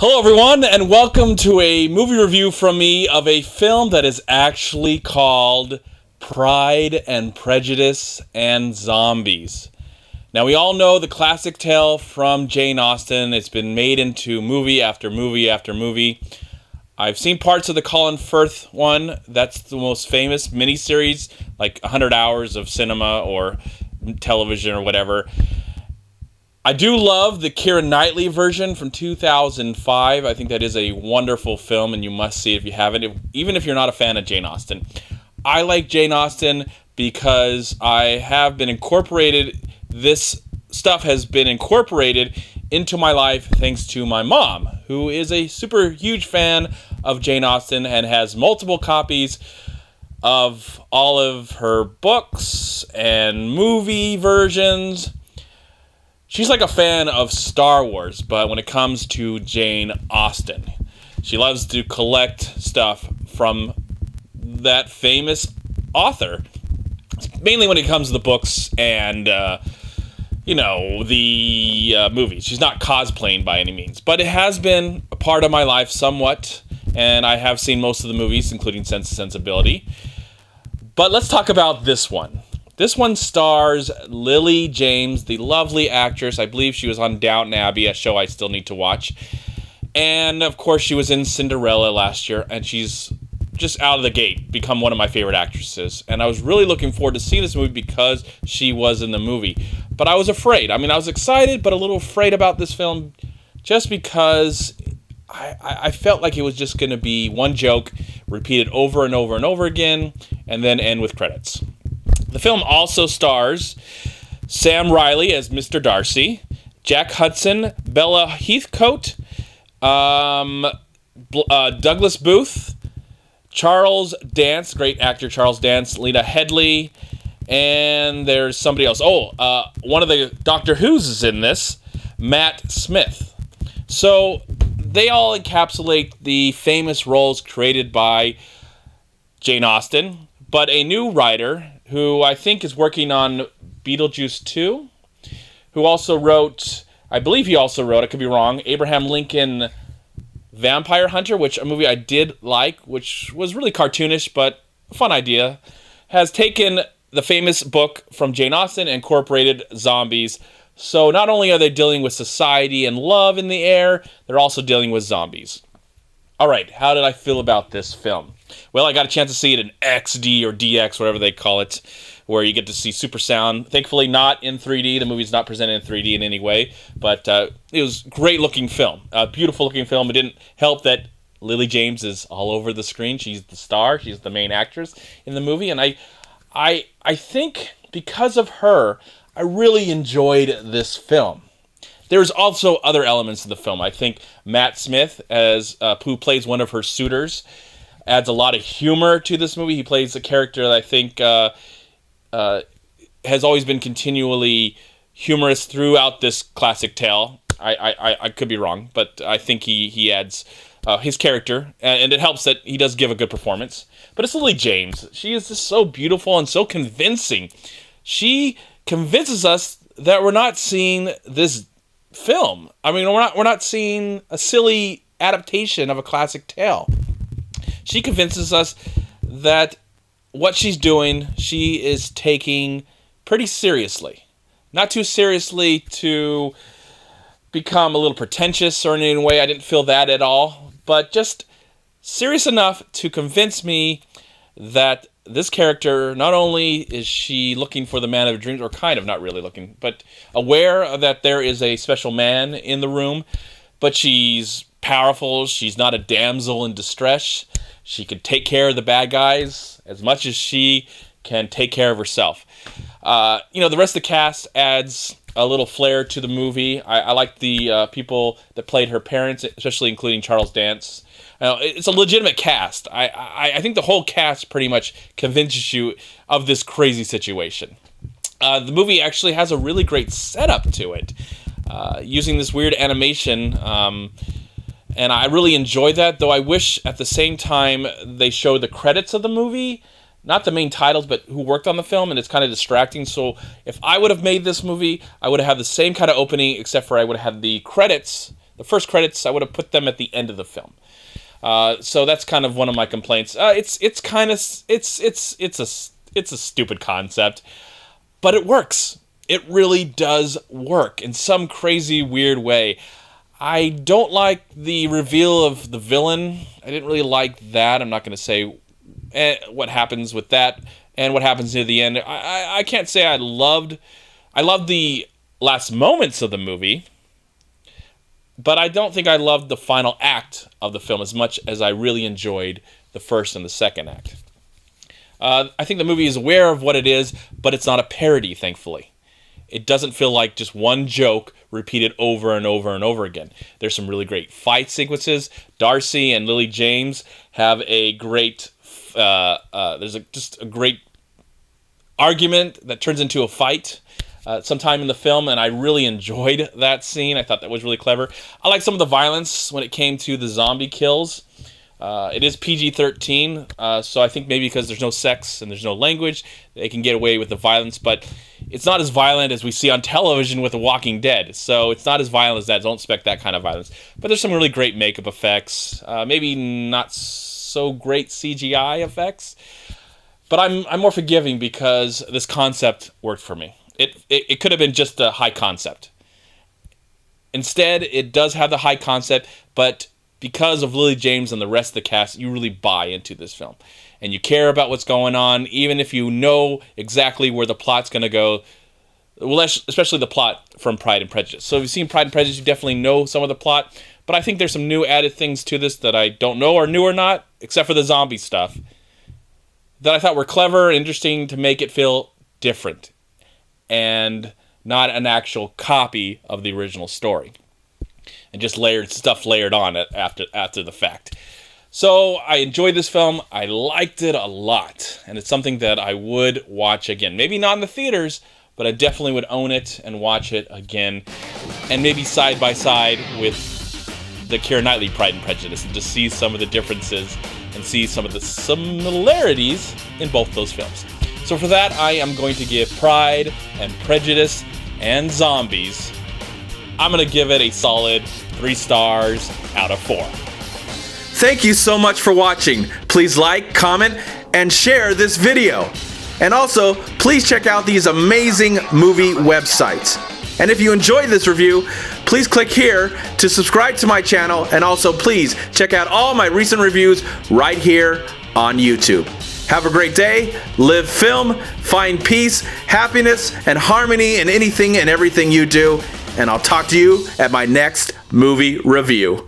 Hello, everyone, and welcome to a movie review from me of a film that is actually called Pride and Prejudice and Zombies. Now, we all know the classic tale from Jane Austen. It's been made into movie after movie after movie. I've seen parts of the Colin Firth one. That's the most famous miniseries, like 100 hours of cinema or television or whatever. I do love the Keira Knightley version from 2005. I think that is a wonderful film, and you must see it if you haven't, even if you're not a fan of Jane Austen. I like Jane Austen because this stuff has been incorporated into my life thanks to my mom, who is a super huge fan of Jane Austen and has multiple copies of all of her books and movie versions. She's like a fan of Star Wars, but when it comes to Jane Austen, she loves to collect stuff from that famous author, mainly when it comes to the books and, the movies. She's not cosplaying by any means, but it has been a part of my life somewhat, and I have seen most of the movies, including Sense and Sensibility. But let's talk about this one. This one stars Lily James, the lovely actress. I believe she was on Downton Abbey, a show I still need to watch. And, of course, she was in Cinderella last year, and she's just out of the gate become one of my favorite actresses. And I was really looking forward to seeing this movie because she was in the movie. But I was afraid. I was excited, but a little afraid about this film just because I felt like it was just going to be one joke repeated over and over and over again and then end with credits. The film also stars Sam Riley as Mr. Darcy, Jack Hudson, Bella Heathcote, Douglas Booth, Charles Dance, great actor Charles Dance, Lena Headey, and there's somebody else. One of the Doctor Who's is in this, Matt Smith. So they all encapsulate the famous roles created by Jane Austen, but a new writer who I think is working on Beetlejuice 2, who also wrote, I could be wrong, Abraham Lincoln Vampire Hunter, which a movie I did like, which was really cartoonish, but a fun idea, has taken the famous book from Jane Austen and incorporated zombies. So not only are they dealing with society and love in the air, they're also dealing with zombies. All right, how did I feel about this film? Well, I got a chance to see it in XD or DX, whatever they call it, where you get to see super sound. Thankfully, not in 3D. The movie's not presented in 3D in any way, but it was a great-looking film, a beautiful-looking film. It didn't help that Lily James is all over the screen. She's the star. She's the main actress in the movie, and I think because of her, I really enjoyed this film. There's also other elements of the film. I think Matt Smith, who plays one of her suitors, adds a lot of humor to this movie. He plays a character that I think has always been continually humorous throughout this classic tale. I could be wrong, but I think he adds his character, and it helps that he does give a good performance. But it's Lily James. She is just so beautiful and so convincing. She convinces us that we're not seeing this film. We're not seeing a silly adaptation of a classic tale. She convinces us that what she's doing, she is taking pretty seriously. Not too seriously to become a little pretentious or in any way. I didn't feel that at all. But just serious enough to convince me that this character, not only is she looking for the man of her dreams, or kind of not really looking, but aware that there is a special man in the room, but she's powerful. She's not a damsel in distress. She can take care of the bad guys as much as she can take care of herself. The rest of the cast adds a little flair to the movie. I like the people that played her parents, especially including Charles Dance. It's a legitimate cast. I think the whole cast pretty much convinces you of this crazy situation. The movie actually has a really great setup to it, using this weird animation, and I really enjoyed that, though I wish at the same time they showed the credits of the movie, not the main titles, but who worked on the film, and it's kind of distracting. So if I would have made this movie, I would have had the same kind of opening, except for I would have had the credits The first credits, I would have put them at the end of the film. So that's kind of one of my complaints. It's a stupid concept, but it works. It really does work in some crazy, weird way. I don't like the reveal of the villain. I didn't really like that. I'm not going to say what happens with that and what happens near the end. I can't say I loved the last moments of the movie, but I don't think I loved the final act of the film as much as I really enjoyed the first and the second act. I think the movie is aware of what it is, but it's not a parody, thankfully. It doesn't feel like just one joke repeated over and over and over again. There's some really great fight sequences. Darcy and Lily James have a great... just a great argument that turns into a fight sometime in the film, and I really enjoyed that scene. I thought that was really clever. I like some of the violence when it came to the zombie kills. It is PG-13, so I think maybe because there's no sex and there's no language, they can get away with the violence, but it's not as violent as we see on television with The Walking Dead, so it's not as violent as that. Don't expect that kind of violence. But there's some really great makeup effects, maybe not so great CGI effects, but I'm more forgiving because this concept worked for me. It could have been just a high concept. Instead, it does have the high concept, but because of Lily James and the rest of the cast, you really buy into this film. And you care about what's going on, even if you know exactly where the plot's going to go. Well, especially the plot from Pride and Prejudice. So if you've seen Pride and Prejudice, you definitely know some of the plot. But I think there's some new added things to this that I don't know are new or not, except for the zombie stuff, that I thought were clever and interesting to make it feel different and not an actual copy of the original story. And just layered on it after the fact. So I enjoyed this film. I liked it a lot. And it's something that I would watch again. Maybe not in the theaters, but I definitely would own it and watch it again. And maybe side by side with the Keira Knightley Pride and Prejudice and just see some of the differences and see some of the similarities in both those films. So for that, I am going to give Pride and Prejudice and Zombies, I'm going to give it a solid 3 stars out of 4. Thank you so much for watching. Please like, comment, and share this video. And also, please check out these amazing movie websites. And if you enjoyed this review, please click here to subscribe to my channel, and also please check out all my recent reviews right here on YouTube. Have a great day, live film, find peace, happiness, and harmony in anything and everything you do, and I'll talk to you at my next movie review.